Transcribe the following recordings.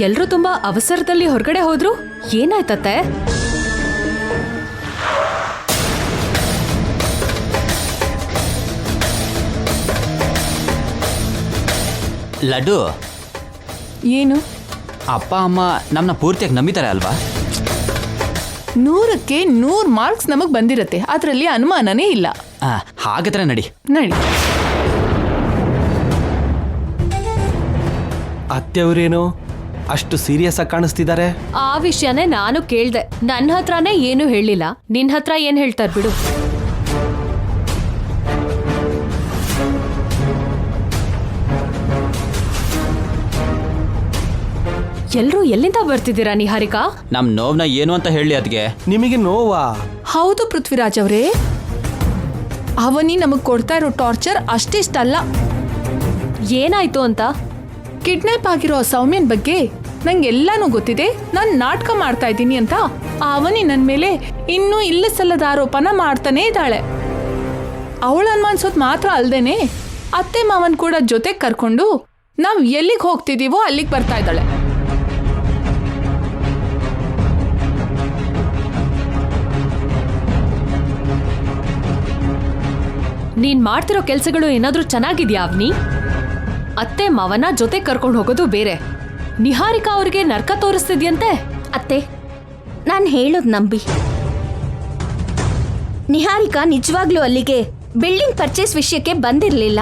ಎಲ್ರೂ ತುಂಬಾ ಅವಸರದಲ್ಲಿ ಹೊರಗಡೆ ಹೋದ್ರು. ಏನಾಯ್ತತ್ತೆ? ಲಡ್ಡು, ಏನು? ಅಪ್ಪ ಅಮ್ಮ ನಮ್ಮನ್ನ ಪೂರ್ತಿಯಾಗಿ ನಂಬಿತಾರೆ ಅಲ್ವಾ? 100ಕ್ಕೆ 100 ಮಾರ್ಕ್ಸ್ ನಮಗ್ ಬಂದಿರತ್ತೆ, ಅದರಲ್ಲಿ ಅನುಮಾನನೇ ಇಲ್ಲ. ಹಾಗಾದ್ರೆ ನಡಿ. ಅತ್ತೆಯವರೇನು ಅಷ್ಟು ಸೀರಿಯಸ್ ಆಗಿ ಕಾಣಿಸ್ತಿದ್ದಾರೆ? ಆ ವಿಷಯನೇ ನಾನು ಕೇಳ್ದೆ. ನನ್ನ ಹತ್ರನೇ ಏನು ಹೇಳಿಲ್ಲ, ನಿನ್ ಹತ್ರ ಏನ್ ಹೇಳ್ತಾರ ಬಿಡು. ಎಲ್ರೂ ಎಲ್ಲಿಂದ ಬರ್ತಿದ್ದೀರಾ ನಿಹಾರಿಕಾ? ನಮ್ ನೋವ್ನ ಏನು ಅಂತ ಹೇಳಿ ಅದ್ಗೆ. ನಿಮಗೆ ನೋವಾ? ಹೌದು ಪೃಥ್ವಿರಾಜ್ ಅವರೇ, ಅವನಿ ನಮಗ್ ಕೊಡ್ತಾ ಇರೋ ಟಾರ್ಚರ್ ಅಷ್ಟಿಷ್ಟಲ್ಲ. ಏನಾಯ್ತು ಅಂತ? ಕಿಡ್ನಾಪ್ ಆಗಿರೋ ಸೌಮ್ಯನ್ ಬಗ್ಗೆ ನಂಗೆಲ್ಲಾನು ಗೊತ್ತಿದೆ. ನಾನ್ ನಾಟಕ ಮಾಡ್ತಾ ಇದ್ದೀನಿ ಅಂತ ಅವನಿ ನನ್ ಮೇಲೆ ಇನ್ನೂ ಇಲ್ಲ ಸಲ್ಲದ ಆರೋಪನ ಮಾಡ್ತಾನೆ ಇದ್ದಾಳೆ. ಅವಳ ಅನ್ಮಾನ್ಸೋದ್ ಮಾತ್ರ ಅಲ್ದೇನೆ ಅತ್ತೆ ಮಾವನ್ ಕೂಡ ಜೊತೆಗ್ ಕರ್ಕೊಂಡು ನಾವ್ ಎಲ್ಲಿಗೆ ಹೋಗ್ತಿದೀವೋ ಅಲ್ಲಿಗೆ ಬರ್ತಾ ಇದ್ದಾಳೆ. ನೀನ್ ಮಾಡ್ತಿರೋ ಕೆಲ್ಸಗಳು ಏನಾದ್ರೂ ಚೆನ್ನಾಗಿದ್ಯಾ ಅವ್ನಿ? ಅತ್ತೆ ಮಾವನ ಜೊತೆ ಕರ್ಕೊಂಡು ಹೋಗೋದು ಬೇರೆ. ನಿಹಾರಿಕಾ ಅವ್ರಿಗೆ ನರ್ಕ ತೋರಿಸ್ತಿದ್ಯಂತೆ. ಅತ್ತೆ, ನಾನು ಹೇಳೋದು ನಂಬಿ. ನಿಹಾರಿಕಾ ನಿಜವಾಗ್ಲೂ ಅಲ್ಲಿಗೆ ಬಿಲ್ಡಿಂಗ್ ಪರ್ಚೇಸ್ ವಿಷಯಕ್ಕೆ ಬಂದಿರಲಿಲ್ಲ.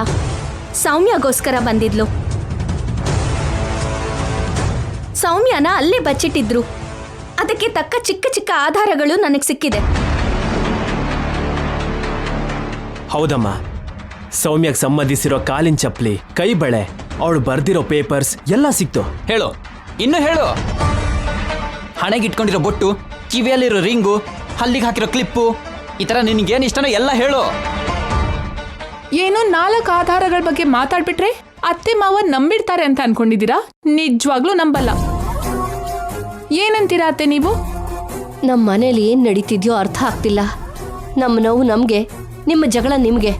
ಸೌಮ್ಯಗೋಸ್ಕರ ಬಂದಿದ್ಲು. ಸೌಮ್ಯನ ಅಲ್ಲೇ ಬಚ್ಚಿಟ್ಟಿದ್ರು. ಅದಕ್ಕೆ ತಕ್ಕ ಚಿಕ್ಕ ಚಿಕ್ಕ ಆಧಾರಗಳು ನನಗೆ ಸಿಕ್ಕಿದೆ. ಹೌದಮ್ಮ, ಸೌಮ್ಯಕ್ಕೆ ಸಂಬಂಧಿಸಿರೋ ಕಾಲಿನ ಚಪ್ಪಲಿ, ಕೈ ಬಳೆ, ಅವಳು ಬರ್ದಿರೋ ಪೇಪರ್ಸ್ ಎಲ್ಲ ಸಿಕ್ತು. ಹೇಳು, ಇನ್ನು ಹೇಳು. ಹಣೆಗೆ ಇಟ್ಕೊಂಡಿರೋ ಬೊಟ್ಟು, ಕಿವಿಯಲ್ಲಿರೋ ರಿಂಗು, ಹಲ್ಲಿಗೆ ಹಾಕಿರೋ ಕ್ಲಿಪ್ಪು, ಈ ತರ ನಿನ್ಗೇನು ಇಷ್ಟನೋ ಎಲ್ಲ ಹೇಳು. ಏನೋ 4 ಆಧಾರಗಳ ಬಗ್ಗೆ ಮಾತಾಡ್ಬಿಟ್ರೆ ಅತ್ತೆ ಮಾವ ನಂಬಿಡ್ತಾರೆ ಅಂತ ಅನ್ಕೊಂಡಿದ್ದೀರಾ? ನಿಜವಾಗ್ಲೂ ನಂಬಲ್ಲ. ಏನಂತೀರಾ ಅತ್ತೆ ನೀವು? ನಮ್ಮ ಮನೇಲಿ ಏನು ನಡೀತಿದ್ಯೋ ಅರ್ಥ ಆಗ್ತಿಲ್ಲ. ನಮ್ಮ ನೋವು ನಮಗೆ, ನಿಮ್ಮ ಜಗಳ ನಿಮಗೆ.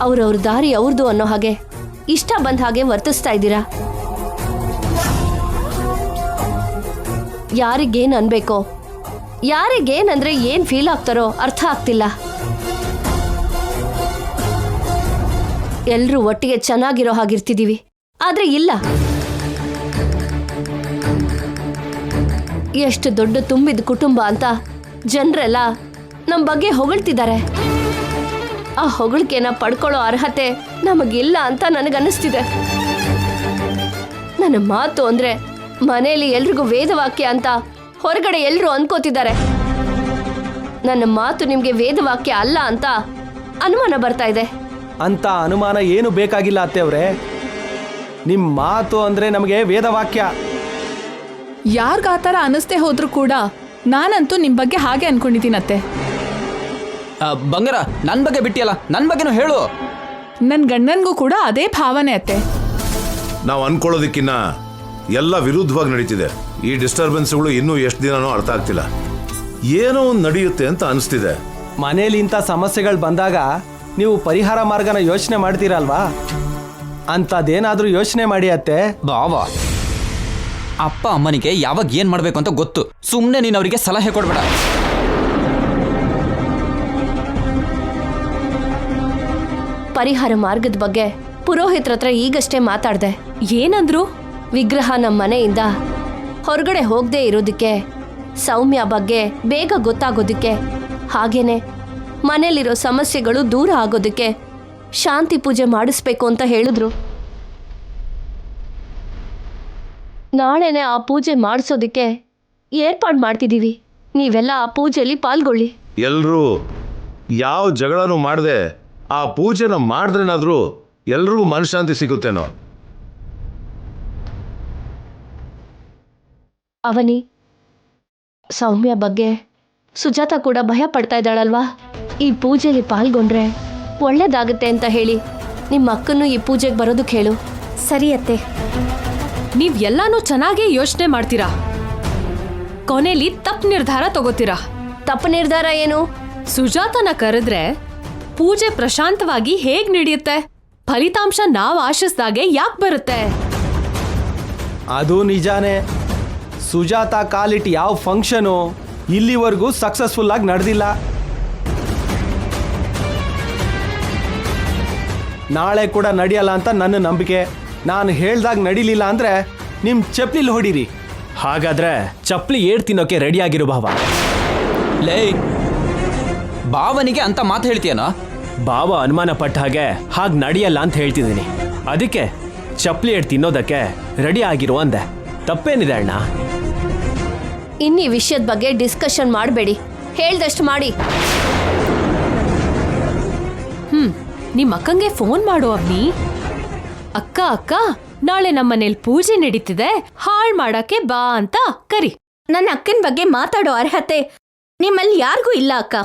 ಅವ್ರವ್ರ ದಾರಿ ಅವ್ರದ್ದು ಅನ್ನೋ ಹಾಗೆ ಇಷ್ಟ ಬಂದ ಹಾಗೆ ವರ್ತಿಸ್ತಾ ಇದ್ದೀರಾ. ಯಾರಿಗೇನು ಅನ್ಬೇಕೋ, ಯಾರಿಗೇನಂದ್ರೆ ಏನ್ ಫೀಲ್ ಆಗ್ತಾರೋ ಅರ್ಥ ಆಗ್ತಿಲ್ಲ. ಎಲ್ರೂ ಒಟ್ಟಿಗೆ ಚೆನ್ನಾಗಿರೋ ಹಾಗಿರ್ತಿದೀವಿ, ಆದ್ರೆ ಇಲ್ಲ. ಎಷ್ಟು ದೊಡ್ಡ ತುಂಬಿದ ಕುಟುಂಬ ಅಂತ ಜನರೆಲ್ಲ ನಮ್ಮ ಬಗ್ಗೆ ಹೊಗಳ್ತಿದ್ದಾರೆ. ಆ ಹೊಗಳಿಕೆನ ಪಡ್ಕೊಳ್ಳೋ ಅರ್ಹತೆ ನಮಗಿಲ್ಲ ಅಂತ ನನಗನ್ನಿಸ್ತಿದೆ. ನನ್ನ ಮಾತು ಅಂದ್ರೆ ಮನೆಯಲ್ಲಿ ಎಲ್ರಿಗೂ ವೇದವಾಕ್ಯ ಅಂತ ಹೊರಗಡೆ ಎಲ್ರೂ ಅನ್ಕೋತಿದ್ದಾರೆ. ನನ್ನ ಮಾತು ನಿಮ್ಗೆ ವೇದವಾಕ್ಯ ಅಲ್ಲ ಅಂತ ಅನುಮಾನ ಬರ್ತಾ ಇದೆ. ಅಂತ ಅನುಮಾನ ಏನು ಬೇಕಾಗಿಲ್ಲ ಅತ್ತೆಯವ್ರೆ. ನಿಮ್ಮ ಮಾತು ಅಂದ್ರೆ ನಮಗೆ ವೇದವಾಕ್ಯ. ಯಾರ್ಗಾತರ ಅನಿಸ್ದೆ ಹೋದ್ರು ಕೂಡ ನಾನಂತೂ ನಿಮ್ ಬಗ್ಗೆ ಹಾಗೆ ಅನ್ಕೊಂಡಿದ್ದೀನತ್ತೆ. ಬಂಗಾರ, ನನ್ನ ಬಗ್ಗೆ ಬಿಟ್ಟಿಯಲ್ಲ, ನನ್ನ ಬಗ್ಗೆನೂ ಹೇಳು. ನನ್ ಗಂಡನ್ಗೂ ಕೂಡ ಅದೇ ಭಾವನೆ ಅತ್ತೆ. ನಾವು ಅನ್ಕೊಳ್ಳೋದಕ್ಕಿನ್ನ ಎಲ್ಲ ವಿರುದ್ಧವಾಗಿ ನಡೀತಿದೆ. ಈ ಡಿಸ್ಟರ್ಬೆನ್ಸ್ಗಳು ಇನ್ನೂ ಎಷ್ಟು ದಿನನೋ ಅರ್ಥ ಆಗ್ತಿಲ್ಲ. ಏನೋ ಒಂದು ನಡೆಯುತ್ತೆ ಅಂತ ಅನಿಸ್ತಿದೆ. ಮನೇಲಿ ಇಂಥ ಸಮಸ್ಯೆಗಳು ಬಂದಾಗ ನೀವು ಪರಿಹಾರ ಮಾರ್ಗನ ಯೋಚನೆ ಮಾಡ್ತೀರಲ್ವಾ? ಅಂಥದ್ದೇನಾದ್ರೂ ಯೋಚನೆ ಮಾಡಿ ಅತ್ತೆ. ಬಾವಾ, ಅಪ್ಪ ಅಮ್ಮನಿಗೆ ಯಾವಾಗ ಏನ್ ಮಾಡ್ಬೇಕು ಅಂತ ಗೊತ್ತು. ಸುಮ್ಮನೆ ನೀನು ಅವರಿಗೆ ಸಲಹೆ ಕೊಡ್ಬೇಡ. ಪರಿಹಾರ ಮಾರ್ಗದ ಬಗ್ಗೆ ಪುರೋಹಿತರ ಹತ್ರ ಈಗಷ್ಟೇ ಮಾತಾಡ್ದೆ. ಏನಂದ್ರು? ವಿಗ್ರಹ ನಮ್ಮ ಮನೆಯಿಂದ ಹೊರಗಡೆ ಹೋಗದೆ ಇರೋದಕ್ಕೆ, ಸೌಮ್ಯ ಬಗ್ಗೆ ಬೇಗ ಗೊತ್ತಾಗೋದಕ್ಕೆ, ಹಾಗೇನೆ ಮನೇಲಿರೋ ಸಮಸ್ಯೆಗಳು ದೂರ ಆಗೋದಕ್ಕೆ ಶಾಂತಿ ಪೂಜೆ ಮಾಡಿಸ್ಬೇಕು ಅಂತ ಹೇಳಿದ್ರು. ನಾಳೆನೆ ಆ ಪೂಜೆ ಮಾಡಿಸೋದಕ್ಕೆ ಏರ್ಪಾಡು ಮಾಡ್ತಿದ್ದೀವಿ. ನೀವೆಲ್ಲ ಆ ಪೂಜೆಯಲ್ಲಿ ಪಾಲ್ಗೊಳ್ಳಿ. ಎಲ್ಲರೂ ಯಾವ ಜಗಳನೂ ಮಾಡದೆ ಆ ಪೂಜೆನ ಮಾಡಿದ್ರೇನಾದ್ರೂ ಎಲ್ರಿಗೂ ಮನಃಶಾಂತಿ ಸಿಗುತ್ತೇನೋ. ಅವನಿ, ಸೌಮ್ಯ ಬಗ್ಗೆ ಸುಜಾತ ಕೂಡ ಭಯ ಪಡ್ತಾ ಇದ್ದಾಳಲ್ವಾ? ಈ ಪೂಜೆಯಲ್ಲಿ ಪಾಲ್ಗೊಂಡ್ರೆ ಒಳ್ಳೇದಾಗುತ್ತೆ ಅಂತ ಹೇಳಿ ನಿಮ್ಮ ಅಕ್ಕನ್ನು ಈ ಪೂಜೆಗೆ ಬರೋದಕ್ಕೆ ಹೇಳು. ಸರಿ ಅತ್ತೆ, ನೀವ್ ಎಲ್ಲಾನು ಚೆನ್ನಾಗೇ ಯೋಚನೆ ಮಾಡ್ತೀರಾ, ಕೊನೆಯಲ್ಲಿ ತಪ್ಪು ನಿರ್ಧಾರ ತಗೋತೀರಾ. ತಪ್ಪು ನಿರ್ಧಾರ ಏನು? ಸುಜಾತನ ಕರೆದ್ರೆ ಪೂಜೆ ಪ್ರಶಾಂತವಾಗಿ ಹೇಗ್ ನಡೆಯುತ್ತೆ? ಫಲಿತಾಂಶ ನಾವ್ ಆಶಿಸ್ದಾಗೆ ಯಾಕೆ ಬರುತ್ತೆ? ಅದು ನಿಜಾನೇ. ಸುಜಾತ ಕಾಲಿಟ್ಟು ಯಾವ ಫಂಕ್ಷನು ಇಲ್ಲಿವರೆಗೂ ಸಕ್ಸಸ್ಫುಲ್ ಆಗಿ ನಡೆದಿಲ್ಲ. ನಾಳೆ ಕೂಡ ನಡೆಯಲ್ಲ ಅಂತ ನನ್ನ ನಂಬಿಕೆ. ನಾನು ಹೇಳ್ದಾಗ ನಡೀಲಿಲ್ಲ ಅಂದ್ರೆ ನಿಮ್ ಚಪ್ಲಿಲ್ ಹೊಡೀರಿ. ಹಾಗಾದ್ರೆ ಚಪ್ಲಿ ಏಡ್ ತಿನ್ನೋಕೆ ರೆಡಿ ಆಗಿರು ಭಾವ. ಲೇ, ಭಾವನಿಗೆ ಅಂತ ಮಾತು ಹೇಳ್ತೀಯನೋ? ಭಾವ ಅನುಮಾನ ಪಟ್ಟ ಹಾಗೆ ನಡೆಯಲ್ಲ ಅಂತ ಹೇಳ್ತಿದ್ದೀನಿ. ಅದಕ್ಕೆ ಚಪ್ಲಿ ಏಡ್ ತಿನ್ನೋದಕ್ಕೆ ರೆಡಿ ಆಗಿರು ಅಂದೆ. ತಪ್ಪೇನಿದೆ ಅಣ್ಣ? ಇನ್ನೀ ವಿಷಯದ ಬಗ್ಗೆ ಡಿಸ್ಕಷನ್ ಮಾಡಬೇಡಿ, ಹೇಳ್ದಷ್ಟು ಮಾಡಿ. ನಿಮ್ ಅಕ್ಕಂಗೆ ಫೋನ್ ಮಾಡು ಅವ್ನಿ. ಅಕ್ಕ ಅಕ್ಕ, ನಾಳೆ ನಮ್ಮನೇಲಿ ಪೂಜೆ ನಡೀತಿದೆ, ಹಾಳ್ ಮಾಡಕ್ಕೆ ಬಾ ಅಂತ ಕರಿ. ನನ್ನ ಅಕ್ಕನ ಬಗ್ಗೆ ಮಾತಾಡೋ ಅರ್ಹತೆ ನಿಮ್ಮಲ್ಲಿ ಯಾರಿಗೂ ಇಲ್ಲ ಅಕ್ಕ.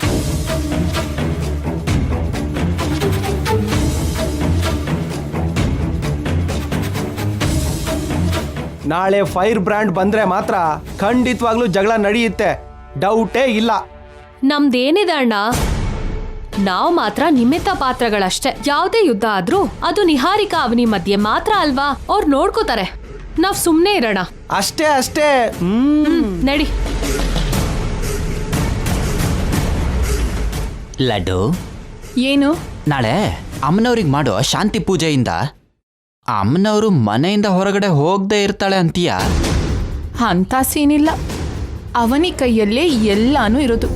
ನಾಳೆ ಫೈರ್ ಬ್ರ್ಯಾಂಡ್ ಬಂದ್ರೆ ಮಾತ್ರ ಖಂಡಿತವಾಗ್ಲೂ ಜಗಳ ನಡೆಯುತ್ತೆ, ಡೌಟೇ ಇಲ್ಲ. ನಮ್ದೇನಿದೆ ಅಣ್ಣ, ನಾವ್ ಮಾತ್ರ ನಿಮಿತ್ತ ಪಾತ್ರಗಳಷ್ಟೇ. ಯಾವ್ದೇ ಯುದ್ಧ ಆದ್ರೂ ಅದು ನಿಹಾರಿಕಾ ಅವನಿ ಮಧ್ಯೆ ಮಾತ್ರ ಅಲ್ವಾ, ಅವ್ರು ನೋಡ್ಕೋತಾರೆ. ನಾವ್ ಸುಮ್ನೆ ಇರೋಣ ಅಷ್ಟೇ ಅಷ್ಟೇ. ನಡಿ. ಲಡ್ಡು, ಏನು? ನಾಳೆ ಅಮ್ಮನವ್ರಿಗೆ ಮಾಡೋ ಶಾಂತಿ ಪೂಜೆಯಿಂದ ಅಮ್ಮನವರು ಮನೆಯಿಂದ ಹೊರಗಡೆ ಹೋಗದೆ ಇರ್ತಾಳೆ ಅಂತೀಯ? ಅಂತ ಸೀನಿಲ್ಲ. ಅವನಿ ಕೈಯಲ್ಲೇ ಎಲ್ಲಾನು ಇರೋದು.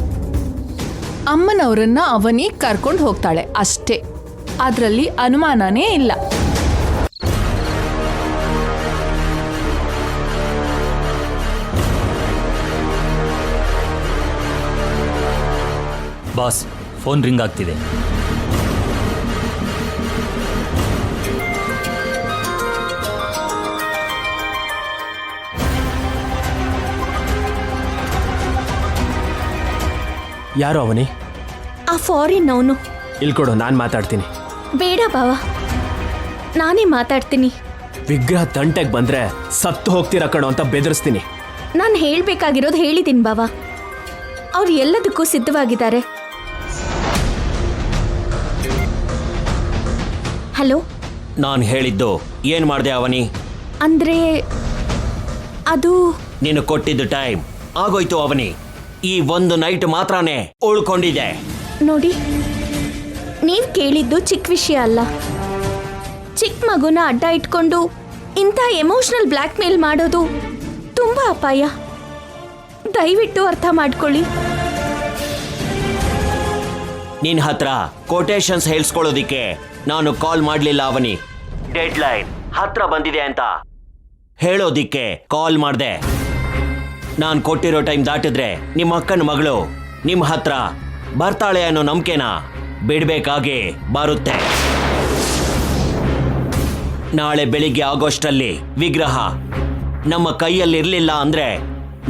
ಅಮ್ಮನವರನ್ನ ಅವನಿ ಕರ್ಕೊಂಡು ಹೋಗ್ತಾಳೆ ಅಷ್ಟೇ, ಅದರಲ್ಲಿ ಅನುಮಾನನೇ ಇಲ್ಲ. ಬಾಸ್, ಫೋನ್ ರಿಂಗ್ ಆಗ್ತಿದೆ. ಯಾರು ಅವನಿ? ಆ ಫಾರಿನ್ ಅವನು. ಇಲ್ಕೊಡು, ನಾನು ಮಾತಾಡ್ತೀನಿ. ಬೇಡ ಬಾವ, ನಾನೇ ಮಾತಾಡ್ತೀನಿ. ವಿಗ್ರಹ ತಂಟೆಗೆ ಬಂದ್ರೆ ಸತ್ತು ಹೋಗ್ತೀರ ಕಣೋ ಅಂತ ಬೆದರಿಸ್ತೀನಿ. ನಾನು ಹೇಳ್ಬೇಕಾಗಿರೋದು ಹೇಳಿದ್ದೀನಿ ಬಾವ. ಅವ್ರು ಎಲ್ಲದಕ್ಕೂ ಸಿದ್ಧವಾಗಿದ್ದಾರೆ. ಹಲೋ, ನಾನು ಹೇಳಿದ್ದು ಏನ್ ಮಾಡ್ದೆ ಅವನಿ? ಅಂದ್ರೆ ಅದು ನೀನು ಕೊಟ್ಟಿದ್ದು ಟೈಮ್ ಆಗೋಯ್ತು ಅವನಿ. ಈ ಒಂದು ನೈಟ್ ಮಾತ್ರನೇ ಉಳ್ಕೊಂಡಿದೆ. ನೋಡಿ, ನೀವ್ ಕೇಳಿದ್ದು ಚಿಕ್ಕ ವಿಷಯ ಅಲ್ಲ. ಚಿಕ್ಕ ಮಗುನ ಅಡ್ಡ ಇಟ್ಕೊಂಡು ಇಂಥ ಎಮೋಷನಲ್ ಬ್ಲ್ಯಾಕ್ ಮೇಲ್ ಮಾಡೋದು ತುಂಬಾ ಅಪಾಯ. ದಯವಿಟ್ಟು ಅರ್ಥ ಮಾಡ್ಕೊಳ್ಳಿ. ನಿನ್ ಹತ್ರ ಕೊಟೇಶನ್ಸ್ ಹೇಳ್ಸ್ಕೊಳ್ಳೋದಿಕ್ಕೆ ನಾನು ಕಾಲ್ ಮಾಡ್ಲಿಲ್ಲ ಅವನಿ. ಡೆಡ್ ಲೈನ್ ಹತ್ರ ಬಂದಿದೆ ಅಂತ ಹೇಳೋದಿಕ್ಕೆ ಕಾಲ್ ಮಾಡ್ದೆ. ನಾನು ಕೊಟ್ಟಿರೋ ಟೈಮ್ ದಾಟಿದ್ರೆ ನಿಮ್ಮ ಅಕ್ಕನ ಮಗಳು ನಿಮ್ಮ ಹತ್ರ ಬರ್ತಾಳೆ ಅನ್ನೋ ನಂಬಿಕೆನ ಬಿಡ್ಬೇಕಾಗಿ ಬರುತ್ತೆ. ನಾಳೆ ಬೆಳಿಗ್ಗೆ ಆಗೋಷ್ಟರಲ್ಲಿ ವಿಗ್ರಹ ನಮ್ಮ ಕೈಯಲ್ಲಿರ್ಲಿಲ್ಲ ಅಂದ್ರೆ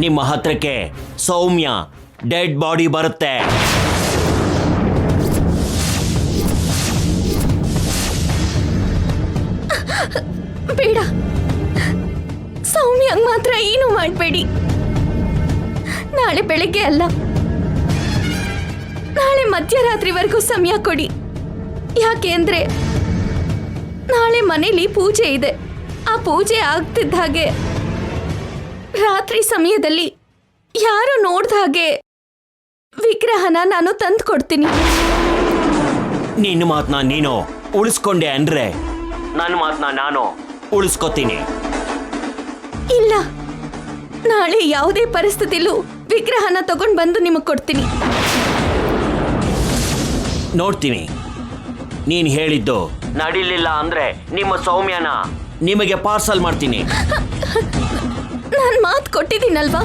ನಿಮ್ಮ ಹತ್ರಕ್ಕೆ ಸೌಮ್ಯ ಡೆಡ್ ಬಾಡಿ ಬರುತ್ತೆ. ಬೇಡ, ಸೌಮ್ಯ ಮಾತ್ರ ಏನು ಮಾಡಬೇಡಿ. ನಾಳೆ ಬೆಳಗ್ಗೆ ಅಲ್ಲ, ನಾಳೆ ಮಧ್ಯರಾತ್ರಿವರೆಗೂ ಸಮಯ ಕೊಡಿ. ಯಾಕೆ ಅಂದ್ರೆ ನಾಳೆ ಮನೇಲಿ ಪೂಜೆ ಇದೆ. ಆ ಪೂಜೆ ಆಗ್ತಿದ್ದ ಹಾಗೆ ರಾತ್ರಿ ಸಮಯದಲ್ಲಿ ಯಾರು ನೋಡ್ದ ಹಾಗೆ ವಿಗ್ರಹನ ನಾನು ತಂದು ಕೊಡ್ತೀನಿ. ನಿನ್ನ ಮಾತನ್ನ ನೀನು ಉಳಿಸ್ಕೊಂಡೆ ಅಂದ್ರೆ ನನ್ನ ಮಾತನ್ನ ನಾನು ಉಳಿಸ್ಕೊತೀನಿ. ಇಲ್ಲ, ನಾಳೆ ಯಾವುದೇ ಪರಿಸ್ಥಿತಿಲೂ ವಿಗ್ರಹನ ತಗೊಂಡು ಬಂದು ನಿಮಗೆ ಕೊಡ್ತೀನಿ. ನೋಡ್ತೀನಿ. ನೀನ್ ಹೇಳಿದ್ದು ನಡೀಲಿಲ್ಲ ಅಂದ್ರೆ ನಿಮ್ಮ ಸೌಮ್ಯನ ನಿಮಗೆ ಪಾರ್ಸಲ್ ಮಾಡ್ತೀನಿ. ನಾನು ಮಾತು ಕೊಟ್ಟಿದ್ದೀನಲ್ವಾ,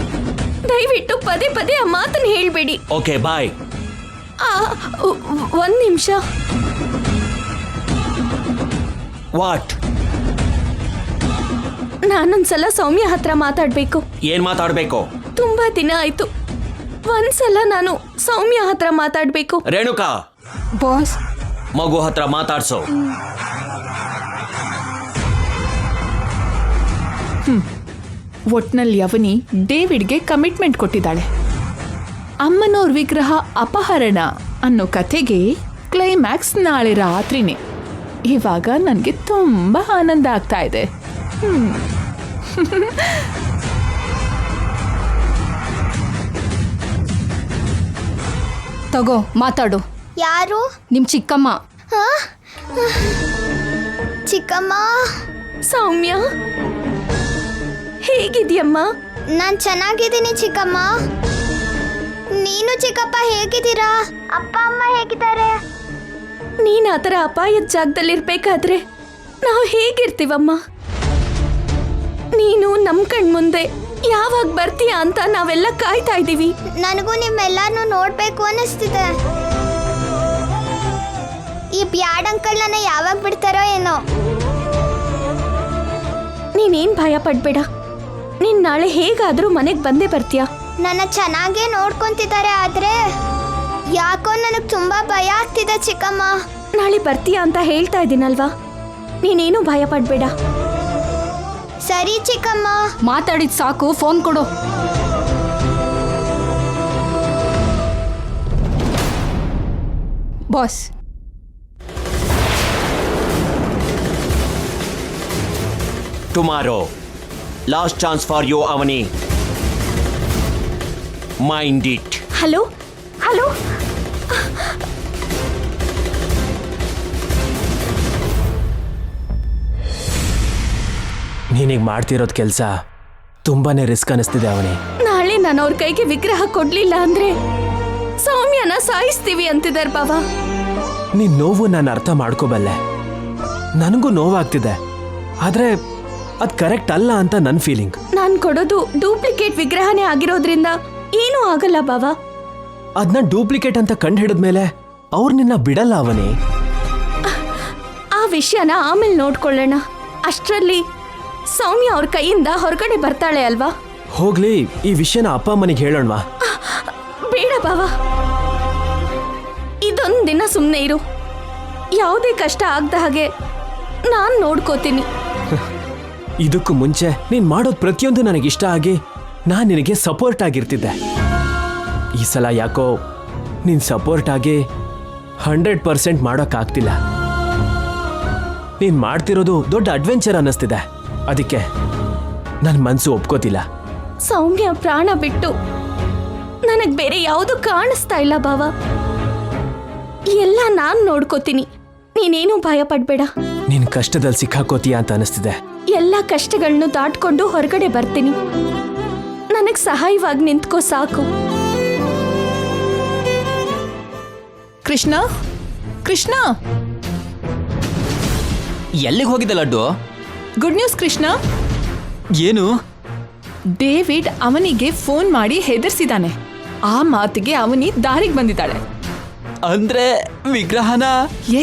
ದಯವಿಟ್ಟು ಪದೇ ಪದೇ ಆ ಮಾತನ್ನ ಹೇಳ್ಬೇಡಿ. ಓಕೆ, ಬಾಯ್. ಒಂದ್ ನಿಮಿಷ. ವಾಟ್? ನಾನೊಂದ್ಸಲ ಸೌಮ್ಯ ಹತ್ರ ಮಾತಾಡ್ಬೇಕು. ಏನ್ ಮಾತಾಡ್ಬೇಕು? ತುಂಬಾ ದಿನ ಆಯ್ತು. ಒಂದ್ಸಲ ನಾನು ಸೌಮ್ಯ ಹತ್ರ ಮಾತಾಡ್ಬೇಕು. ರೇಣುಕಾ, ಬಾಸ್, ಮಗು ಹತ್ರ ಮಾತಾಡ್ಸೋ. ಒಟ್ನಲ್ಲಿ ಅವನಿ ಡೇವಿಡ್ಗೆ ಕಮಿಟ್ಮೆಂಟ್ ಕೊಟ್ಟಿದ್ದಾಳೆ. ಅಮ್ಮನವ್ರ ವಿಗ್ರಹ ಅಪಹರಣ ಅನ್ನೋ ಕಥೆಗೆ ಕ್ಲೈಮ್ಯಾಕ್ಸ್ ನಾಳೆ ರಾತ್ರಿನೇ. ಇವಾಗ ನನಗೆ ತುಂಬಾ ಆನಂದ ಆಗ್ತಾ ಇದೆ. ತಗೋ ಮಾತಾಡು. ಯಾರು? ನಿಮ್ ಚಿಕ್ಕಮ್ಮ. ಹಾ? ಚಿಕ್ಕಮ್ಮ. ಸೌಮ್ಯ ಹೇಗಿದ್ಯಮ್ಮ? ನಾನ್ ಚೆನ್ನಾಗಿದ್ದೀನಿ ಚಿಕ್ಕಮ್ಮ. ನೀನು ಚಿಕ್ಕಪ್ಪ ಹೇಗಿದ್ದೀರಾ? ಅಪ್ಪ ಅಮ್ಮ ಹೇಗಿದ್ದಾರೆ? ನೀನ್ ಆ ಥರ ಅಪಾಯದ ಜಾಗದಲ್ಲಿರ್ಬೇಕಾದ್ರೆ ನಾವು ಹೇಗಿರ್ತೀವಮ್ಮ? ನೀನು ನಮ್ ಕಣ್ಮುಂದೆ ಯಾವಾಗ ಬರ್ತೀಯ ಅಂತ ನಾವೆಲ್ಲ ಕಾಯ್ತಾ ಇದ್ದೀವಿ. ನನಗೂ ನಿಮ್ಮೆಲ್ಲಾನು ನೋಡ್ಬೇಕು ಅನ್ನಿಸ್ತಿದೆ. ಈ ಬ್ಯಾಡ್ ಅಂಕಲ್ ನನ್ನ ಯಾವಾಗ ಬಿಡ್ತಾರೋ ಏನೋ. ನೀನೇನ್ ಭಯ ಪಡ್ಬೇಡ, ನೀನ್ ನಾಳೆ ಹೇಗಾದ್ರೂ ಮನೆಗೆ ಬಂದೇ ಬರ್ತೀಯ. ನನ್ನ ಚೆನ್ನಾಗೇ ನೋಡ್ಕೊಂತಿದ್ದಾರೆ, ಆದ್ರೆ ಯಾಕೋ ನನಗೆ ತುಂಬಾ ಭಯ ಆಗ್ತಿದೆ ಚಿಕ್ಕಮ್ಮ. ನಾಳೆ ಬರ್ತೀಯ ಅಂತ ಹೇಳ್ತಾ ಇದ್ದೀನಲ್ವಾ, ನೀನೇನು ಭಯ ಪಡ್ಬೇಡ. ಸರಿ ಚಿಕ್ಕಮ್ಮ. ಮಾತಾಡಿದ್ ಸಾಕು, ಫೋನ್ ಕೊಡು. Boss, tomorrow last chance for you ಅವನಿ. Mind it. ಹಲೋ ಹಲೋ, ನೀನೀಗ ಮಾಡ್ತಿರೋದ್ ಕೆಲಸ ತುಂಬಾನೇ ರಿಸ್ಕ್ ಅನಿಸ್ತಿದೆ ಅವನಿ. ನಾಳೆ ನಾನು ಅವ್ರ ಕೈಗೆ ವಿಗ್ರಹ ಕೊಡ್ಲಿಲ್ಲ ಅಂದ್ರೆ ಸೌಮ್ಯನ ಸಾಯಿಸ್ತೀವಿ ಅಂತಿದಾರೆ ಬಾವ. ನಿನ್ ನೋವು ನಾನು ಅರ್ಥ ಮಾಡ್ಕೋಬಲ್ಲೆ, ನನಗೂ ನೋವಾಗ್ತಿದೆ, ಆದ್ರೆ ಅದ್ ಕರೆಕ್ಟ್ ಅಲ್ಲ ಅಂತ ನನ್ನ ಫೀಲಿಂಗ್. ನಾನ್ ಕೊಡೋದು ಡೂಪ್ಲಿಕೇಟ್ ವಿಗ್ರಹನೇ ಆಗಿರೋದ್ರಿಂದ ಏನೂ ಆಗಲ್ಲ ಬಾವ. ಅದನ್ನ ಡೂಪ್ಲಿಕೇಟ್ ಅಂತ ಕಂಡು ಹಿಡಿದ್ಮೇಲೆ ಅವ್ರು ನಿನ್ನ ಬಿಡಲ್ಲ ಅವನಿ. ಆ ವಿಷಯನ ಆಮೇಲೆ ನೋಡ್ಕೊಳ್ಳೋಣ. ಅಷ್ಟರಲ್ಲಿ ಸೌಮ್ಯ ಅವ್ರ ಕೈಯಿಂದ ಹೊರಗಡೆ ಬರ್ತಾಳೆ ಅಲ್ವಾ? ಹೋಗ್ಲಿ, ಈ ವಿಷಯನ ಅಪ್ಪ ಅಮ್ಮನಿಗೆ ಹೇಳೋಣವಾ? ಬೇಡ ಬಾವ, ಇದೊಂದ್ ದಿನ ಸುಮ್ಮನೆ ಇರು. ಯಾವುದೇ ಕಷ್ಟ ಆಗದ ಹಾಗೆ ನಾನ್ ನೋಡ್ಕೋತೀನಿ. ಇದಕ್ಕೂ ಮುಂಚೆ ನೀನ್ ಮಾಡೋದ್ ಪ್ರತಿಯೊಂದು ನನಗಿಷ್ಟ ಆಗಿ ನಾನ್ ನಿನಗೆ ಸಪೋರ್ಟ್ ಆಗಿರ್ತಿದ್ದೆ. ಈ ಸಲ ಯಾಕೋ ನೀನ್ ಸಪೋರ್ಟ್ ಆಗಿ 100% ಮಾಡೋಕ್ಕಾಗ್ತಿಲ್ಲ. ನೀನ್ ಮಾಡ್ತಿರೋದು ದೊಡ್ಡ ಅಡ್ವೆಂಚರ್ ಅನ್ನಿಸ್ತಿದೆ, ಅದಕ್ಕೆ ನನ್ನ ಮನ್ಸು ಒಪ್ಕೋತಿಲ್ಲ. ಸೌಮ್ಯ ಪ್ರಾಣ ಬಿಟ್ಟು ನನಗ್ ಬೇರೆ ಯಾವುದು ಕಾಣಿಸ್ತಾ ಇಲ್ಲ ಬಾವ. ಎಲ್ಲ ನಾನ್ ನೋಡ್ಕೋತೀನಿ, ನೀನೇನು ಭಯ ಪಡ್ಬೇಡ. ನೀನ್ ಕಷ್ಟದಲ್ಲಿ ಸಿಕ್ಕಾಕೋತೀಯ ಅಂತ ಅನಿಸ್ತಿದೆ. ಎಲ್ಲ ಕಷ್ಟಗಳನ್ನು ದಾಟ್ಕೊಂಡು ಹೊರಗಡೆ ಬರ್ತೀನಿ. ನನಗ್ ಸಹಾಯವಾಗಿ ನಿಂತ್ಕೋ ಸಾಕು. ಕೃಷ್ಣ, ಕೃಷ್ಣ, ಎಲ್ಲಿಗೆ ಹೋಗಿದ್ದೆ ಲಡ್ಡು? Good news Krishna. ಏನು? ಡೇವಿಡ್ ಅವನಿಗೆ ಫೋನ್ ಮಾಡಿ ಹೆದರ್ಸಿದಾನೆ. ಆ ಮಾತಿಗೆ ಅವನಿ ದಾರಿಗೆ ಬಂದಿದ್ದಾಳೆ. ಅಂದ್ರೆ ವಿಗ್ರಹನ?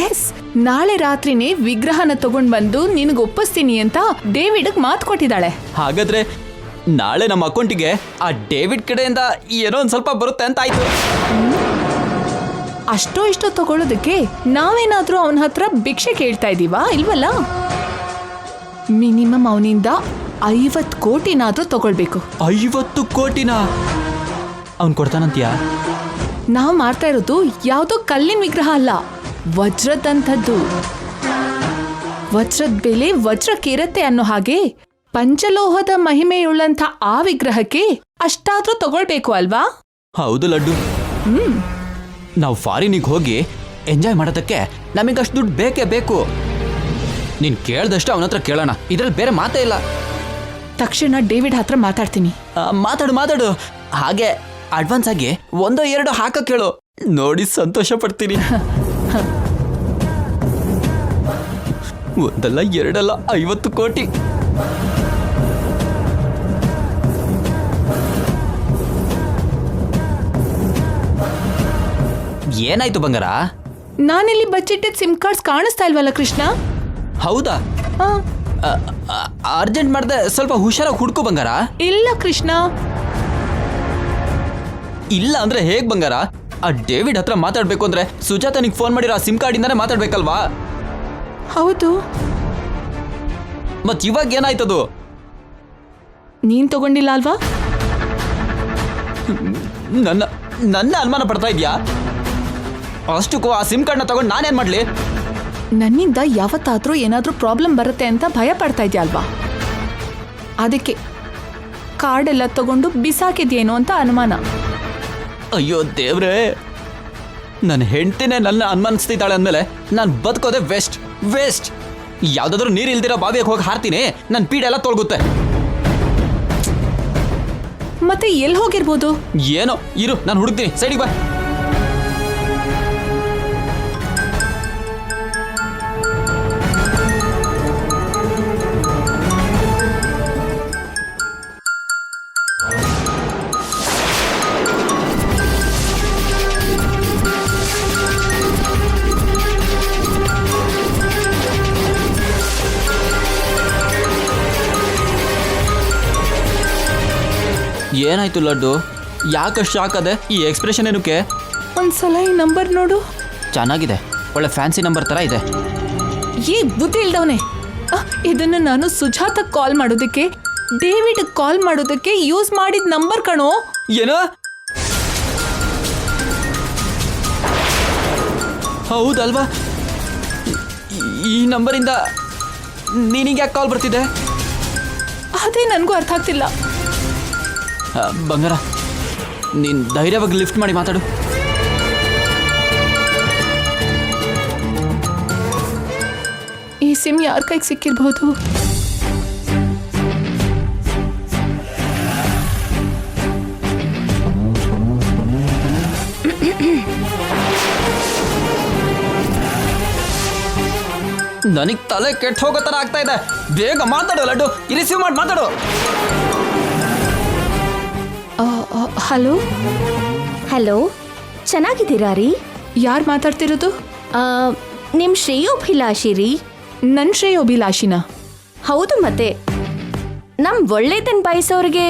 ಎಸ್, ನಾಳೆ ರಾತ್ರಿನೇ ವಿಗ್ರಹನ ತಗೊಂಡ್ ಬಂದು ನಿನಗೆ ಒಪ್ಪಿಸ್ತೀನಿ ಅಂತ ಡೇವಿಡ್ಗೆ ಮಾತು ಕೊಟ್ಟಿದ್ದಾಳೆ. ಹಾಗಾದ್ರೆ ನಾಳೆ ನಮ್ಮ ಅಕೌಂಟಿಗೆ ಆ ಡೇವಿಡ್ ಕಡೆಯಿಂದ ಏನೋ ಒಂದ್ ಸ್ವಲ್ಪ ಬರುತ್ತೆ ಅಂತ ಆಯ್ತು. ಅಷ್ಟೋ ಇಷ್ಟೋ ತಗೊಳ್ಳೋದಕ್ಕೆ ನಾವೇನಾದ್ರೂ ಅವನ ಹತ್ರ ಭಿಕ್ಷೆ ಕೇಳ್ತಾ ಇದೀವಾ? ಇಲ್ವಲ್ಲ. ಮಿನಿಮಮ್ ಅವನಿಂದ 50 ಕೋಟಿನಾದ್ರೂ ತಗೊಳ್ಬೇಕು. 50 ಕೋಟಿನ ಅವನ್ ಕೊಡ್ತಾನಂತೀಯ? ನಾವು ಮಾಡ್ತಾ ಇರೋದು ಯಾವುದೋ ಕಲ್ಲಿನ ವಿಗ್ರಹ ಅಲ್ಲ, ವಜ್ರದಂಥದ್ದು. ವಜ್ರದ ಬೆಲೆ ವಜ್ರಕ್ಕಿರತ್ತೆ ಅನ್ನೋ ಹಾಗೆ ಪಂಚಲೋಹದ ಮಹಿಮೆಯುಳ್ಳಂಥ ಆ ವಿಗ್ರಹಕ್ಕೆ ಅಷ್ಟಾದ್ರೂ ತಗೊಳ್ಬೇಕು ಅಲ್ವಾ? ಹೌದು ಲಡ್ಡು. ನಾವು ಫಾರಿನಿಗೆ ಹೋಗಿ ಎಂಜಾಯ್ ಮಾಡೋದಕ್ಕೆ ನಮಗಷ್ಟು ದುಡ್ಡು ಬೇಕೇ ಬೇಕು. ನೀನ್ ಕೇಳ್ದಷ್ಟು ಅವನ ಹತ್ರ ಕೇಳೋಣ, ಇದ್ರಲ್ಲಿ ಬೇರೆ ಮಾತೇ ಇಲ್ಲ. ತಕ್ಷಣ ಡೇವಿಡ್ ಹತ್ರ ಮಾತಾಡ್ತೀನಿ. ಮಾತಾಡು. ಹಾಗೆ ಅಡ್ವಾನ್ಸ್ ಆಗಿ 1-2 ಹಾಕಕ್ ಕೇಳು, ನೋಡಿ ಸಂತೋಷ ಪಡ್ತೀನಿ. 1 ಅಲ್ಲ 2 ಅಲ್ಲ 50 ಕೋಟಿ. ಏನಾಯ್ತು ಬಂಗಾರ? ನಾನಿಲ್ಲಿ ಬಚ್ಚಿಟ್ಟಿದ್ದ ಸಿಮ್ ಕಾರ್ಡ್ಸ್ ಕಾಣಿಸ್ತಾ ಇಲ್ವಲ್ಲ ಕೃಷ್ಣ? ಹೌದಾ? ಅರ್ಜೆಂಟ್ ಮಾಡ್ದೆ, ಸ್ವಲ್ಪ ಹುಷಾರಾಗಿ ಹುಡ್ಕೋ ಬಂಗಾರ. ಇಲ್ಲ ಕೃಷ್ಣ. ಇಲ್ಲ ಅಂದ್ರೆ ಹೇಗ್ ಬಂಗಾರ? ಆ ಡೇವಿಡ್ ಹತ್ರ ಮಾತಾಡ್ಬೇಕು ಅಂದ್ರೆ ಸುಜಾತನಿಗೆ ಫೋನ್ ಮಾಡಿರೋ ಆ ಸಿಮ್ ಕಾರ್ಡ್ ಇಂದಾನೆ ಮಾತಾಡ್ಬೇಕಲ್ವಾ? ಹೌದು. ಮತ್ ಇವಾಗ ಏನಾಯ್ತದು? ನೀನ್ ತಗೊಂಡಿಲ್ಲ ಅಲ್ವಾ? ನನ್ನ ಅನುಮಾನ ಪಡ್ತಾ ಇದ್ಯಾ? ಅಷ್ಟಕ್ಕೂ ಆ ಸಿಮ್ ಕಾರ್ಡ್ನ ತಗೊಂಡು ನಾನೇನ್ ಮಾಡ್ಲಿ? ನನ್ನಿಂದ ಯಾವತ್ತಾದ್ರೂ ಏನಾದ್ರೂ ಪ್ರಾಬ್ಲಮ್ ಬರುತ್ತೆ ಅಂತ ಭಯ ಪಡ್ತಾ ಇದ್ಯಾ ಅಲ್ವಾ? ಅದಕ್ಕೆ ಕಾರ್ಡೆಲ್ಲ ತಗೊಂಡು ಬಿಸಾಕಿದ್ಯೇನೋ ಅಂತ ಅನುಮಾನ. ಅಯ್ಯೋ ದೇವ್ರೇ, ನನ್ನ ಹೆಂಡತಿನೇ ನನ್ನ ಅನುಮಾನಿಸ್ತಿದ್ದಾಳೆ ಅಂದಮೇಲೆ ನಾನು ಬದುಕೋದೆ ವೇಸ್ಟ್ ವೇಸ್ಟ್. ಯಾವುದಾದ್ರೂ ನೀರು ಇಲ್ದಿರೋ ಬಾವಿಗೆ ಹೋಗಿ ಹಾರ್ತೀನಿ, ನನ್ನ ಪೀಡೆಲ್ಲ ತೊಳಗುತ್ತೆ. ಮತ್ತೆ ಎಲ್ಲಿ ಹೋಗಿರ್ಬೋದು? ಏನೋ ಇರು, ನಾನು ಹುಡುಕ್ತೀನಿ, ಸೈಡಿಗೆ ಬಾ. ಏನಾಯ್ತು ಲಡ್ಡು, ಯಾಕಷ್ಟು ಶಾಕ್ ಅದೆ? ಈ ಎಕ್ಸ್ಪ್ರೆಷನ್ ಏನಕ್ಕೆ? ಒಂದ್ಸಲ ಈ ನಂಬರ್ ನೋಡು. ಚೆನ್ನಾಗಿದೆ, ಒಳ್ಳೆ ಫ್ಯಾನ್ಸಿ ನಂಬರ್ ಥರ ಇದೆ. ಏ ಬುದ್ಧಿ ಇಲ್ದವನೆ, ಇದನ್ನು ನಾನು ಸುಜಾತ ಕಾಲ್ ಮಾಡೋದಕ್ಕೆ, ಡೇವಿಡ್ ಕಾಲ್ ಮಾಡೋದಕ್ಕೆ ಯೂಸ್ ಮಾಡಿದ ನಂಬರ್ ಕಣೋ. ಏನು? ಹೌದಲ್ವಾ? ಈ ನಂಬರಿಂದ ನಿನಗೆ ಯಾಕೆ ಕಾಲ್ ಬರ್ತಿದೆ? ಅದೇ ನನಗೂ ಅರ್ಥ ಆಗ್ತಿಲ್ಲ. ಬಂಗಾರ, ನೀನು ಧೈರ್ಯವಾಗಿ ಲಿಫ್ಟ್ ಮಾಡಿ ಮಾತಾಡು. ಈ ಸಿಮ್ ಯಾರ ಕೈಗೆ ಸಿಕ್ಕಿರ್ಬೋದು? ನನಗೆ ತಲೆ ಕೆಟ್ಟ ಹೋಗೋ ಥರ ಆಗ್ತಾ ಇದೆ. ಬೇಗ ಮಾತಾಡು ಲಡ್ಡು, ರಿಸೀವ್ ಮಾಡಿ ಮಾತಾಡು. ಹಲೋ ಹಲೋ, ಚೆನ್ನಾಗಿದ್ದೀರಾ ರೀ? ಯಾರು ಮಾತಾಡ್ತಿರೋದು? ನಿಮ್ಮ ಶ್ರೇಯೋಭಿಲಾಷಿ ರೀ. ನನ್ನ ಶ್ರೇಯೋಭಿಲಾಷಿನ? ಹೌದು, ಮತ್ತೆ ನಮ್ಮ ಒಳ್ಳೇದನ್ ಬಯಸೋರಿಗೆ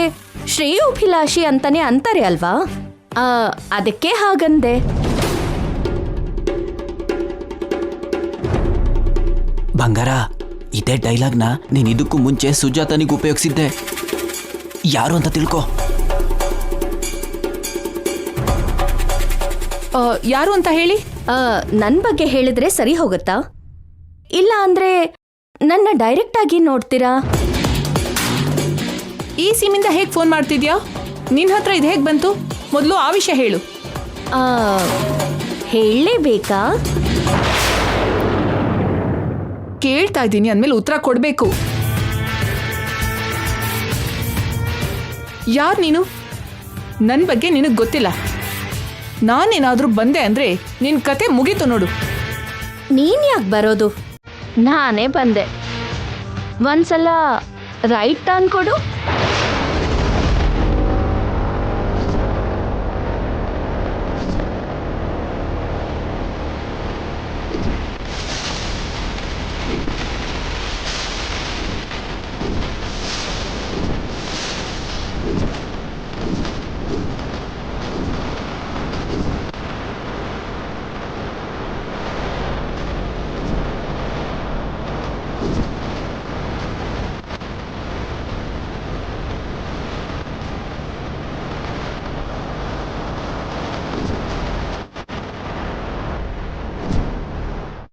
ಶ್ರೇಯೋಭಿಲಾಷಿ ಅಂತಾನೆ ಅಂತಾರೆ ಅಲ್ವಾ? ಅದಕ್ಕೆ ಹಾಗಂದೆ. ಬಂಗಾರ, ಇದೇ ಡೈಲಾಗ್ನ ನೀನು ಇದಕ್ಕೂ ಮುಂಚೆ ಸುಜಾತನಿಗೆ ಉಪಯೋಗಿಸಿದ್ದೆ. ಯಾರು ಅಂತ ತಿಳ್ಕೊ. ಯಾರು ಅಂತ ಹೇಳಿ? ನನ್ನ ಬಗ್ಗೆ ಹೇಳಿದ್ರೆ ಸರಿ ಹೋಗುತ್ತಾ? ಇಲ್ಲ ಅಂದ್ರೆ ನನ್ನ ಡೈರೆಕ್ಟ್ ಆಗಿ ನೋಡ್ತೀರಾ? ಈ ಸಿಮ್ಮಿಂದ ಹೇಗೆ ಫೋನ್ ಮಾಡ್ತಿದ್ಯಾ? ನಿನ್ನ ಹತ್ರ ಇದು ಹೇಗೆ ಬಂತು? ಮೊದಲು ಆ ವಿಷಯ ಹೇಳು. ಹೇಳಲೇಬೇಕಾ? ಕೇಳ್ತಾ ಇದ್ದೀನಿ ಅಂದಮೇಲೆ ಉತ್ತರ ಕೊಡಬೇಕು. ಯಾರು ನೀನು? ನನ್ನ ಬಗ್ಗೆ ನಿನಗೆ ಗೊತ್ತಿಲ್ಲ. ನಾನೇನಾದ್ರೂ ಬಂದೆ ಅಂದ್ರೆ ನಿನ್ ಕತೆ ಮುಗೀತು ನೋಡು. ನೀನ್ ಯಾಕೆ ಬರೋದು? ನಾನೇ ಬಂದೆ. ಒಂದ್ಸಲ ರೈಟ್ ಟರ್ನ್ ಕೊಡು.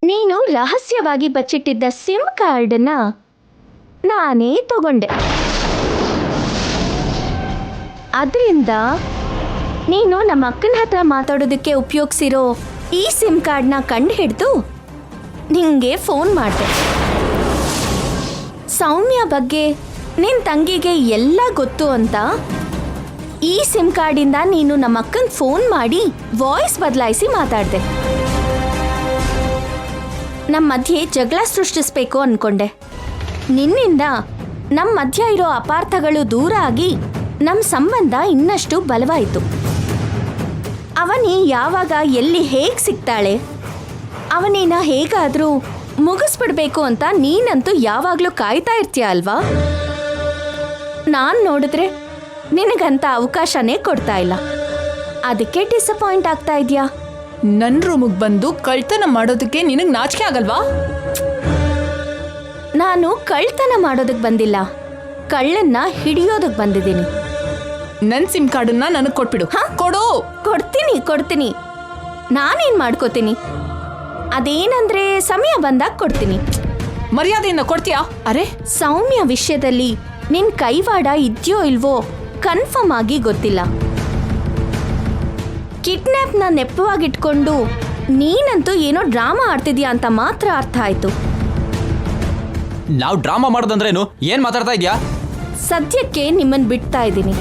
ನೀನು ರಹಸ್ಯವಾಗಿ ಬಚ್ಚಿಟ್ಟಿದ್ದ ಸಿಮ್ ಕಾರ್ಡನ್ನ ನಾನೇ ತಗೊಂಡೆ. ಅದರಿಂದ ನೀನು ನಮ್ಮ ಅಕ್ಕನ ಹತ್ರ ಮಾತಾಡೋದಕ್ಕೆ ಉಪಯೋಗಿಸಿರೋ ಈ ಸಿಮ್ ಕಾರ್ಡ್ನ ಕಂಡು ಹಿಡಿದು ನಿಂಗೆ ಫೋನ್ ಮಾಡಿದೆ. ಸೌಮ್ಯ ಬಗ್ಗೆ ನಿನ್ನ ತಂಗಿಗೆ ಎಲ್ಲ ಗೊತ್ತು ಅಂತ ಈ ಸಿಮ್ ಕಾರ್ಡಿಂದ ನೀನು ನಮ್ಮ ಅಕ್ಕನ ಫೋನ್ ಮಾಡಿ ವಾಯ್ಸ್ ಬದಲಾಯಿಸಿ ಮಾತಾಡಿದೆ. ನಮ್ಮ ಮಧ್ಯೆ ಜಗಳ ಸೃಷ್ಟಿಸ್ಬೇಕು ಅನ್ಕೊಂಡೆ. ನಿನ್ನಿಂದ ನಮ್ಮ ಮಧ್ಯ ಇರೋ ಅಪಾರ್ಥಗಳು ದೂರ ಆಗಿ ನಮ್ಮ ಸಂಬಂಧ ಇನ್ನಷ್ಟು ಬಲವಾಯಿತು. ಅವನಿ ಯಾವಾಗ ಎಲ್ಲಿ ಹೇಗೆ ಸಿಗ್ತಾಳೆ, ಅವನಿನ ಹೇಗಾದರೂ ಮುಗಿಸ್ಬಿಡ್ಬೇಕು ಅಂತ ನೀನಂತೂ ಯಾವಾಗಲೂ ಕಾಯ್ತಾ ಇರ್ತೀಯ ಅಲ್ವಾ? ನಾನು ನೋಡಿದ್ರೆ ನಿನಗಂತ ಅವಕಾಶನೇ ಕೊಡ್ತಾ ಇಲ್ಲ. ಅದಕ್ಕೆ ಡಿಸಪಾಯಿಂಟ್ ಆಗ್ತಾ ಇದೆಯಾ? ನನ್ನ ರೂಮಿಗೆ ಬಂದು ಕಳ್ತನ ಮಾಡೋದಕ್ಕೆ ನಿನಗೆ ನಾಚಿಕೆ ಆಗಲ್ವಾ? ನಾನು ಕಳ್ತನ ಮಾಡೋದಕ್ಕೆ ಬಂದಿಲ್ಲ, ಕಳ್ಳನ್ನ ಹಿಡಿಯೋದಕ್ಕೆ ಬಂದಿದ್ದೀನಿ. ನನ್ನ ಸಿಮ್ ಕಾರ್ಡನ್ನ ನನಗೆ ಕೊಟ್ಬಿಡು. ಕೊಡು. ಕೊಡ್ತೀನಿ. ನಾನೇನು ಮಾಡ್ಕೋತೀನಿ? ಅದೇನಂದ್ರೆ ಸಮಯ ಬಂದಾಗ ಕೊಡ್ತೀನಿ. ಮರ್ಯಾದೆಯಿಂದ ಕೊಡ್ತೀಯಾ? ಅರೆ, ಸೌಮ್ಯ ವಿಷಯದಲ್ಲಿ ನಿನ್ ಕೈವಾಡ ಇದ್ಯೋ ಇಲ್ವೋ ಕನ್ಫರ್ಮ್ ಆಗಿ ಗೊತ್ತಿಲ್ಲ. ಕಿಡ್ನ್ಯಾಪ್ನ ನೆಪವಾಗಿಟ್ಕೊಂಡು ನೀನಂತೂ ಏನೋ ಡ್ರಾಮಾ ಆಡ್ತಿದ್ಯಾ ಅಂತ ಮಾತ್ರ ಅರ್ಥ ಆಯ್ತು. ನಾವು ಡ್ರಾಮಾ ಮಾಡೋದಂದ್ರೇನು? ಏನ್ ಮಾತಾಡ್ತಾ ಇದ್ಯಾ? ಸದ್ಯಕ್ಕೆ ನಿಮ್ಮನ್ ಬಿಡ್ತಾ ಇದ್ದೀನಿ.